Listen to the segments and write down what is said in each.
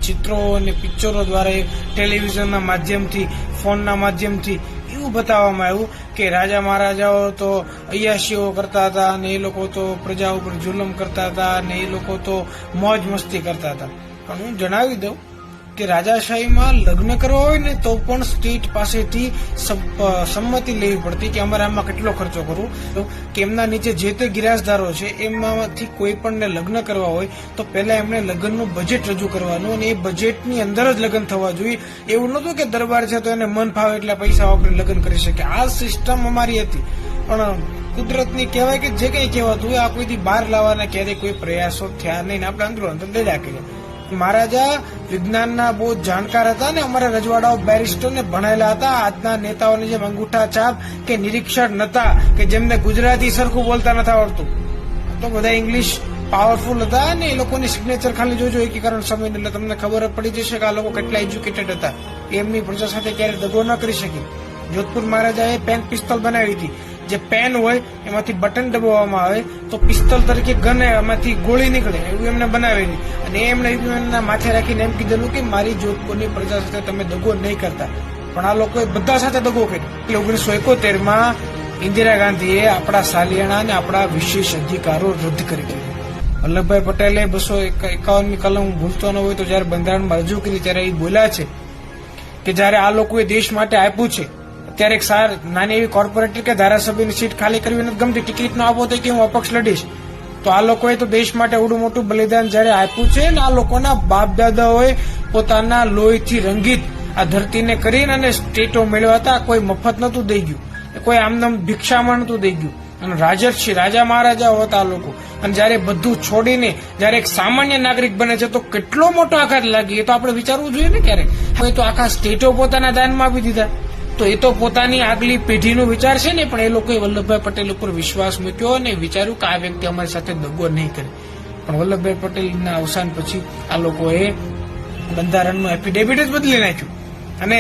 ચિત્રો અને પિક્ચરો દ્વારા ટેલિવિઝનના માધ્યમથી ફોનના માધ્યમથી એવું બતાવવામાં આવ્યું કે રાજા મહારાજાઓ તો અય્યાશીઓ કરતા હતા અને એ લોકો તો પ્રજા ઉપર જુલમ કરતા હતા અને એ લોકો તો મોજ મસ્તી કરતા હતા. પણ હું જણાવી દઉં કે રાજાશાહીમાં લગ્ન કરવા હોય ને તો પણ સ્ટેટ પાસેથી સંમતિ લેવી પડતી કે અમારે આમાં કેટલો ખર્ચો કરવો, કે એમના નીચે જે તે ગિરાસદારો છે એમાંથી કોઈ પણને લગ્ન કરવા હોય તો પહેલા એમણે લગ્નનું બજેટ રજૂ કરવાનું અને એ બજેટની અંદર જ લગ્ન થવા જોઈએ. એવું નહોતું કે દરબાર છે તો એને મન ફાવે એટલા પૈસા વાપરીને લગ્ન કરી શકે. આ સિસ્ટમ અમારી હતી. પણ કુદરતની કહેવાય કે જે કંઈ કહેવાતું હોય આ કોઈથી બહાર લાવવાના ક્યારેય કોઈ પ્રયાસો થયા નહીં. આપણે અંદરો અંદર દડા કર્યા. મહારાજા વિજ્ઞાનના બહુ જાણકાર હતા ને અમારા રજવાડાઓ બેરિસ્ટરને ભણેલા હતા. આજના નેતાઓની જેમ અંગૂઠા છાપ કે નિરીક્ષણ નતા કે જેમને ગુજરાતી સરખું બોલતા નથી આવડતું. તો બધા ઇંગ્લિશ પાવરફુલ હતા અને એ લોકોની સિગ્નેચર ખાલી જોજો એકીકરણ સમય એટલે તમને ખબર પડી જશે કે આ લોકો કેટલા એજ્યુકેટેડ હતા. એમની પ્રજા સાથે ક્યારે દગો ન કરી શકી. જોધપુર મહારાજાએ પેન પિસ્તોલ બનાવી હતી. જે પેન હોય એમાંથી બટન દબાવવામાં આવે તો પિસ્તોલ તરીકે ગન એમાંથી ગોળી નીકળે એવું એમને બનાવેલી. અને એમણે એમના માથે રાખીને એમ કીધેલું કે મારી જોધપુરની પ્રજા સાથે તમે દગો નહીં કરતા. પણ આ લોકોએ બધા સાથે દગો કર્યો. એટલે 1971માં ઇન્દિરા ગાંધીએ આપણા સાલિયાણા અને આપણા વિશેષ અધિકારો રદ કરી દીધા. વલ્લભભાઈ પટેલે 251મી કલમ ભૂલતો ન હોય તો જયારે બંધારણમાં રજૂ કરી ત્યારે એ બોલ્યા છે કે જયારે આ લોકોએ દેશ માટે આપ્યું છે ત્યારે એક નાની એવી કોર્પોરેટર કે ધારાસભ્યની સીટ ખાલી કરવી નથી ગમતી, ટિકિટ ન આપો તો કે હું અપક્ષ લડીશ. તો આ લોકોએ તો દેશ માટે આવડું મોટું બલિદાન જયારે આપ્યું છે ને આ લોકોના બાપ દાદાઓએ પોતાના લોહીથી રંગીત આ ધરતીને કરીને અને સ્ટેટો મેળવ્યા હતા. કોઈ મફત નતું દઈ ગયું, કોઈ આમનામ ભિક્ષામાં નતું દઈ ગયું. અને રાજર્ષિ રાજા મહારાજાઓ હતા આ લોકો. અને જયારે બધું છોડીને જયારે એક સામાન્ય નાગરિક બને છે તો કેટલો મોટો આઘાત લાગી. એ તો આપણે વિચારવું જોઈએ ને ક્યારેક. કોઈ તો આખા સ્ટેટો પોતાના દાનમાં આપી દીધા. તો એ તો પોતાની આગલી પેઢીનો વિચાર છે ને, પણ એ લોકોએ વલ્લભભાઈ પટેલ ઉપર વિશ્વાસ મૂક્યો અને વિચાર્યું કે આ વ્યક્તિ અમારી સાથે દગો નહીં કરે. પણ વલ્લભભાઈ પટેલના અવસાન પછી આ લોકોએ બંધારણનું એફિડેવિટ જ બદલી નાખ્યું. અને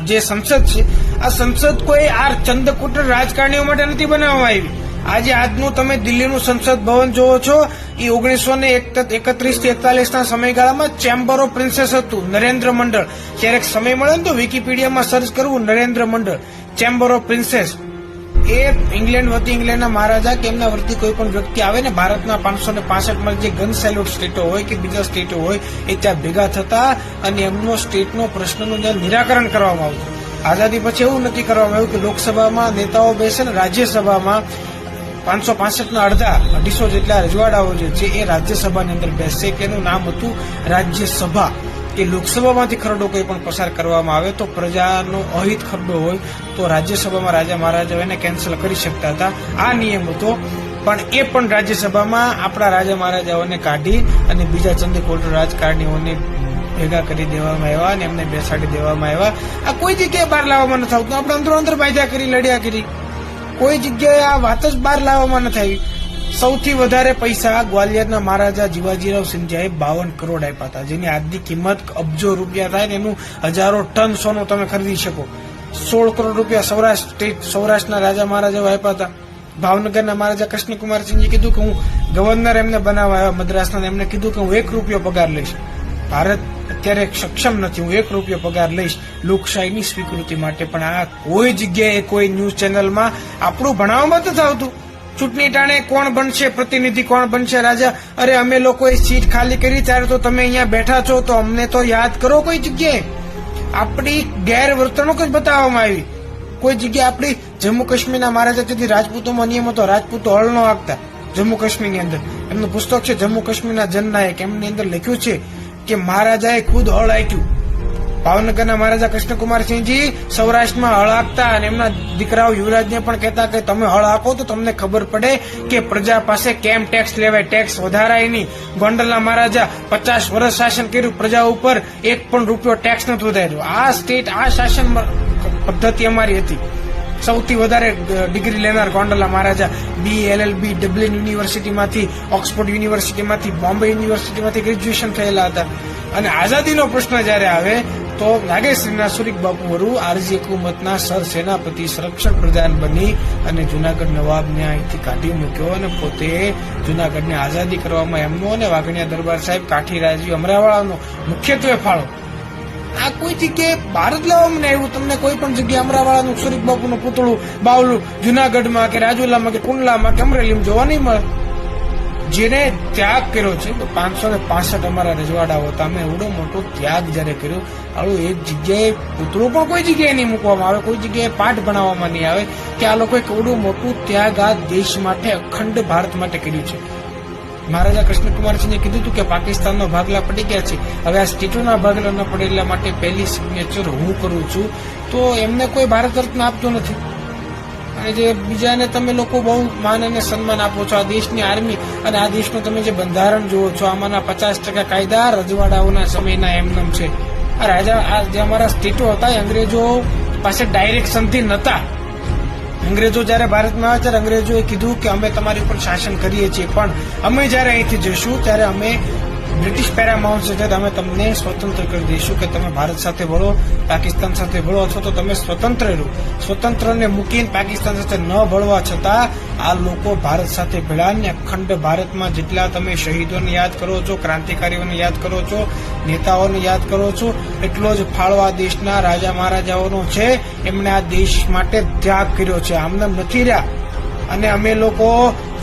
જે સંસદ છે આ સંસદ કોઈ આ ચંદકુટર રાજકારણીઓ માટે નથી બનાવવામાં આવી. આજે આજનું તમે દિલ્હીનું સંસદ ભવન જોવો છો એ 1931 થી 41ના સમયગાળામાં ચેમ્બર ઓફ પ્રિન્સેસ હતું, નરેન્દ્ર મંડળ. ક્યારેક સમય મળે ને તો વિકીપીડિયામાં સર્ચ કરવું નરેન્દ્ર મંડળ, chamber of princess. A England વતી ઇંગ્લેન્ડના મહારાજા કે એમના વતી કોઈ પણ વ્યક્તિ આવે ને ભારતના 565માં જે ગન સેલ્યુટ સ્ટેટો હોય કે બીજા સ્ટેટો હોય એ ત્યાં ભેગા થતા અને એમનો સ્ટેટનો પ્રશ્નનું નિરાકરણ કરવામાં આવતું. આઝાદી પછી એવું નક્કી કરવામાં આવ્યું કે લોકસભામાં નેતાઓ બેસે ને રાજ્યસભામાં 565ના અડધા 250 જેટલા રજવાડાઓ જે છે એ રાજ્યસભાની અંદર બેસે કે એનું નામ હતું રાજ્યસભા. કે લોકસભામાંથી ખરડો કોઈ પણ પસાર કરવામાં આવે તો પ્રજાનો અહિત ખરડો હોય તો રાજ્યસભામાં રાજા મહારાજાઓ એને કેન્સલ કરી શકતા હતા. આ નિયમ હતો. પણ એ પણ રાજ્યસભામાં આપણા રાજા મહારાજાઓને કાઢી અને બીજા ચંદકોટર રાજકારણીઓને ભેગા કરી દેવામાં આવ્યા અને એમને બેસાડી દેવામાં આવ્યા. આ કોઈ જગ્યાએ બહાર લાવવામાં નથી આવતું. આપણે અંદરો અંદર બાંધ્યા કરી, લડ્યા કરી. કોઈ જગ્યાએ આ વાત જ બહાર લાવવામાં નથી આવી. સૌથી વધારે પૈસા ગ્વાલિયરના મહારાજા જીવાજીરાવ સિંધિયાએ 52 કરોડ આપ્યા હતા, જેની આજની કિંમત અબજો રૂપિયા થાય ને એનું હજારો ટન સોનું તમે ખરીદી શકો. 16 કરોડ રૂપિયા સૌરાષ્ટ્રના રાજા મહારાજાઓ આપ્યા હતા. ભાવનગરના મહારાજા કૃષ્ણકુમારસિંહજી કીધું કે હું ગવર્નર એમને બનાવવા આવ્યા મદ્રાસના, એમને કીધું કે હું 1 રૂપિયો પગાર લઈશ. ભારત અત્યારે સક્ષમ નથી, હું 1 રૂપિયો પગાર લઈશ લોકશાહીની સ્વીકૃતિ માટે. પણ આ કોઈ જગ્યાએ કોઈ ન્યૂઝ ચેનલમાં આપણું ભણાવવામાં નથી આવતું. ચૂંટણી ટાણે કોણ બનશે પ્રતિનિધિ, કોણ બનશે રાજા, અરે અમે લોકોએ સીટ ખાલી કરી ત્યારે તો તમે અહીંયા બેઠા છો તો અમને તો યાદ કરો. કોઈ જગ્યાએ આપણી ગેરવર્તણૂક જ બતાવવામાં આવી. કોઈ જગ્યાએ આપણી જમ્મુ કાશ્મીરના મહારાજા તેથી રાજપૂતોમાં નિયમ હતો, રાજપૂતો હળ ન હાંકતા જમ્મુ કાશ્મીરની અંદર. એમનું પુસ્તક છે જમ્મુ કાશ્મીરના જનનાયક, એમની અંદર લખ્યું છે કે મહારાજાએ ખુદ હળ હાંક્યું. ભાવનગરના મહારાજા કૃષ્ણકુમારસિંહજી સૌરાષ્ટ્રમાં હળ હાંકતા અને એમના દીકરાઓ યુવરાજને પણ કહેતા કે તમે હળ હાંકો તો તમને ખબર પડે કે પ્રજા પાસે કેમ ટેક્સ લેવાય, ટેક્સ વધારાય નહીં. ગોંડલના મહારાજા 50 વર્ષ શાસન કર્યું, પ્રજા ઉપર 1 પણ રૂપિયો ટેક્સ નથી વધાર્યો. આ સ્ટેટ, આ શાસન પદ્ધતિ અમારી હતી. સૌથી વધારે ડિગ્રી લેનાર ગોંડલના મહારાજા BA LLB ડબલિન યુનિવર્સિટીમાંથી, ઓક્સફોર્ડ યુનિવર્સિટીમાંથી, બોમ્બે યુનિવર્સિટીમાંથી ગ્રેજ્યુએશન થયેલા હતા. અને આઝાદીનો પ્રશ્ન જયારે આવે તો નાગેશ્રીના સુરીક બાપુ વરુ આરજી હુકુમતના સરસેનાપતિ સંરક્ષણ પ્રધાન બની અને જુનાગઢ નવાબને અહીંથી કાઢી મૂક્યો અને પોતે જુનાગઢને આઝાદી કરવામાં એમનો અને વાઘણિયા દરબાર સાહેબ કાઠીરાજી અમરાવાળાનો મુખ્યત્વે ફાળો. આ કોઈ જગ્યાએ ભારત લાવવામાં નહીં આવ્યું. તમને કોઈ પણ જગ્યાએ અમરાવાળાનું સુરીક બાપુનું પૂતળું બાવલું જુનાગઢમાં કે રાજુલામાં કે કુંડલામાં કે અમરેલીમાં જોવા નહીં મળે. જેને ત્યાગ કર્યો છે 565 અમારા રજવાડાઓ હતા. અમે એવડો મોટો ત્યાગ જયારે કર્યો, આવું એક જગ્યાએ પૂતળું પણ કોઈ જગ્યાએ નહીં મૂકવામાં આવે, કોઈ જગ્યાએ પાઠ ભણાવવામાં નહીં આવે કે આ લોકોએ કેવડું મોટું ત્યાગ આ દેશ માટે, અખંડ ભારત માટે કર્યું છે. મહારાજા કૃષ્ણકુમારસિંહે કીધું હતું કે પાકિસ્તાનનો ભાગલા પડી ગયા છે, હવે આ સ્ટેટોના ભાગલા ન પડેલા માટે પહેલી સિગ્નેચર હું કરું છું. તો એમને કોઈ ભારત રત્ન આપતો નથી. અને જે બીજાને તમે લોકો બહુ માન અને સન્માન આપો છો, આ દેશની આર્મી અને આ દેશનું તમે જે બંધારણ જુઓ છો, આમાંના 50% કાયદા રજવાડાઓના સમયના એમનેમ છે. આ રાજા આ જે અમારા સ્ટેટો હતા એ અંગ્રેજો પાસે ડાયરેક્શનથી નહોતા. અંગ્રેજો જયારે ભારતમાં આવ્યા ત્યારે અંગ્રેજોએ કીધું કે અમે તમારી ઉપર શાસન કરીએ છીએ, પણ અમે જયારે અહીંથી જઈશું ત્યારે અમે બ્રિટિશ પેરામાઉન્ટ છે, અમે તમને સ્વતંત્ર કરી દઈશું કે તમે ભારત સાથે ભળો, પાકિસ્તાન સાથે ભળો, અથવા તો તમે સ્વતંત્ર રહો. સ્વતંત્રને મૂકીને પાકિસ્તાન સાથે ન ભળવા છતાં આ લોકો ભારત સાથે ભેળા ને અખંડ ભારતમાં જેટલા તમે શહીદોને યાદ કરો છો, ક્રાંતિકારીઓને યાદ કરો છો, નેતાઓને યાદ કરો છો, એટલો જ ફાળો આ દેશના રાજા મહારાજાઓનો છે. એમણે આ દેશ માટે ત્યાગ કર્યો છે, આમને નથી રહ્યા. અને અમે લોકો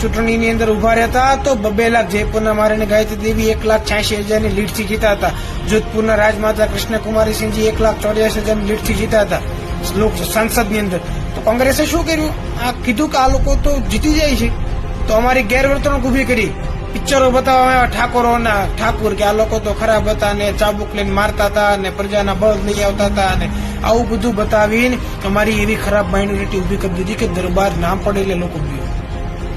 ચૂંટણીની અંદર ઉભા રહેતા તો 2 લાખ, જયપુરના મહારાણી ગાયત્રી દેવી 1,86,000ની લીડથી જીતા હતા. જોધપુરના રાજમાતા કૃષ્ણકુમારીસિંહજી 1,84,000ની લીડથી જીતા હતા સંસદની અંદર. તો કોંગ્રેસે શું કર્યું? આ કીધું કે આ લોકો તો જીતી જાય છે, તો અમારી ગેરવર્તણૂક ઉભી કરી. પિક્ચરો બતાવવામાં આવ્યા ઠાકોરોના, ઠાકુર કે આ લોકો તો ખરાબ હતા ને ચાબુક લઈને મારતા હતા અને પ્રજાના બળદ લઈ આવતા હતા અને આવું બધું બતાવીને અમારી એવી ખરાબ માઇનોરિટી ઉભી કરી દીધી કે દરબાર નામ પડે એટલે લોકો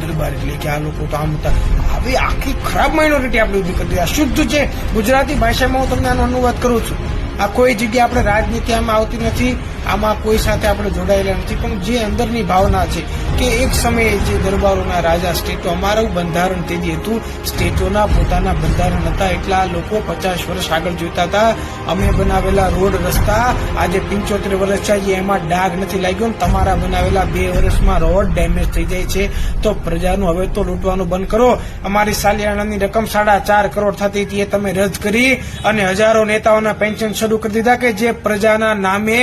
દરબાર એટલે કે આ લોકો તો આમ હતા. હવે આખી ખરાબ માઇનોરિટી આપણે ઉભી કરી દીધી. આ શુદ્ધ છે ગુજરાતી ભાષામાં હું તમને આનો અનુવાદ કરું છું. આ કોઈ જગ્યાએ આપણે રાજનીતિ આમાં આવતી નથી, આમાં કોઈ સાથે આપણે જોડાયેલા નથી, પણ જે અંદરની ભાવના છે કે એક સમયે જે દરબારોના રાજા સ્ટેટો, અમારું બંધારણ તેજી હતું, સ્ટેટોના પોતાના બંધારણ હતા, એટલા લોકો 50 વર્ષ આગળ જોતા હતા. અમે બનાવેલા રોડ રસ્તા આજે 75 વર્ષ છે, એમાં ડાઘ નથી લાગ્યો. તમારા બનાવેલા 2 વર્ષમાં રોડ ડેમેજ થઈ જાય છે. તો પ્રજાનું હવે તો લૂંટવાનું બંધ કરો. અમારી સાલિયાણાની રકમ 4.5 કરોડ થતી હતી એ તમે રદ કરી અને હજારો નેતાઓના પેન્શન શરૂ કરી દીધા કે જે પ્રજાના નામે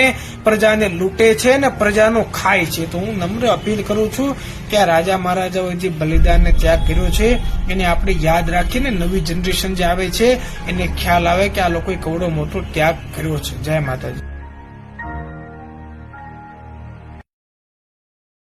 પ્રજાને લૂંટે છે ને પ્રજાનું ખાય છે. તો હું નમ્ર અપીલ કરું છું કે આ રાજા મહારાજાઓએ જે બલિદાનને ત્યાગ કર્યો છે એને આપણે યાદ રાખીને નવી જનરેશન જે આવે છે એને ખ્યાલ આવે કે આ લોકોએ કેવડો મોટો ત્યાગ કર્યો છે. જય માતાજી.